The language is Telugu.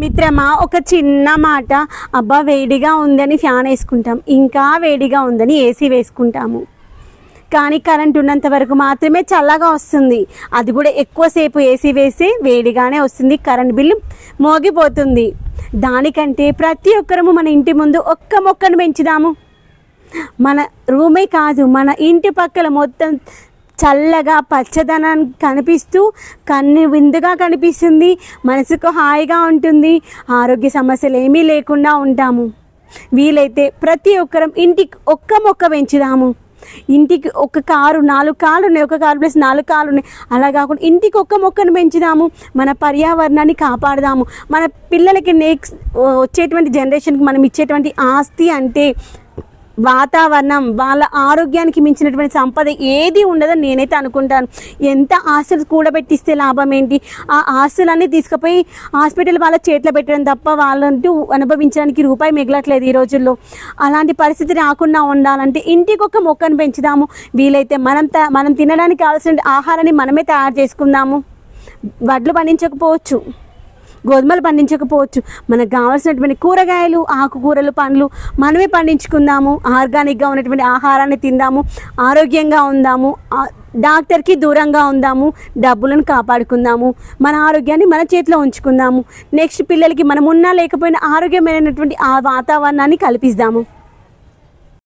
మిత్రమా, ఒక చిన్న మాట, అబ్బా వేడిగా ఉందని ఫ్యాన్ వేసుకుంటాం, ఇంకా వేడిగా ఉందని ఏసీ వేసుకుంటాము. కానీ కరెంట్ ఉన్నంత వరకు మాత్రమే చల్లగా వస్తుంది. అది కూడా ఎక్కువసేపు ఏసీ వేసి వేడిగానే వస్తుంది, కరెంట్ బిల్లు మోగిపోతుంది. దానికంటే ప్రతి ఒక్కరము మన ఇంటి ముందు ఒక్క మొక్కను పెంచుదాము. మన రూమే కాదు, మన ఇంటి పక్కల మొత్తం చల్లగా పచ్చదనం కనిపిస్తూ కన్ను విందుగా కనిపిస్తుంది, మనసుకు హాయిగా ఉంటుంది, ఆరోగ్య సమస్యలు ఏమీ లేకుండా ఉంటాము. వీలైతే ప్రతి ఒక్కరం ఇంటికి ఒక్క మొక్క పెంచుదాము. ఇంటికి ఒక కారు 4 కార్లు ఉన్నాయి, ఒక కారు ప్లస్ 4 కార్లు ఉన్నాయి, అలా కాకుండా ఇంటికి ఒక్క మొక్కను పెంచుదాము. మన పర్యావరణాన్ని కాపాడదాము. మన పిల్లలకి నెక్స్ట్ వచ్చేటువంటి జనరేషన్కి మనం ఇచ్చేటువంటి ఆస్తి అంటే వాతావరణం. వాళ్ళ ఆరోగ్యానికి మించినటువంటి సంపద ఏది ఉండదని నేనైతే అనుకుంటాను. ఎంత ఆస్తులు కూడబెట్టిస్తే లాభం ఏంటి? ఆ ఆస్తులన్నీ తీసుకుపోయి హాస్పిటల్ వాళ్ళ చేతిలో పెట్టడం తప్ప వాళ్ళంటూ అనుభవించడానికి రూపాయి మిగలట్లేదు ఈ రోజుల్లో. అలాంటి పరిస్థితి రాకుండా ఉండాలంటే ఇంటికి ఒక మొక్కను పెంచుదాము. వీలైతే మనం తినడానికి కావాల్సిన ఆహారాన్ని మనమే తయారు చేసుకుందాము. వడ్లు పండించకపోవచ్చు, గోధుమలు పండించకపోవచ్చు, మనకు కావాల్సినటువంటి కూరగాయలు, ఆకుకూరలు, పండ్లు మనమే పండించుకుందాము. ఆర్గానిక్గా ఉన్నటువంటి ఆహారాన్ని తిందాము, ఆరోగ్యంగా ఉందాము, డాక్టర్కి దూరంగా ఉందాము, డబ్బులను కాపాడుకుందాము, మన ఆరోగ్యాన్ని మన చేతిలో ఉంచుకుందాము. నెక్స్ట్ పిల్లలకి మనం ఉన్నా లేకపోయినా ఆరోగ్యమైనటువంటి ఆ వాతావరణాన్ని కల్పిస్తాము.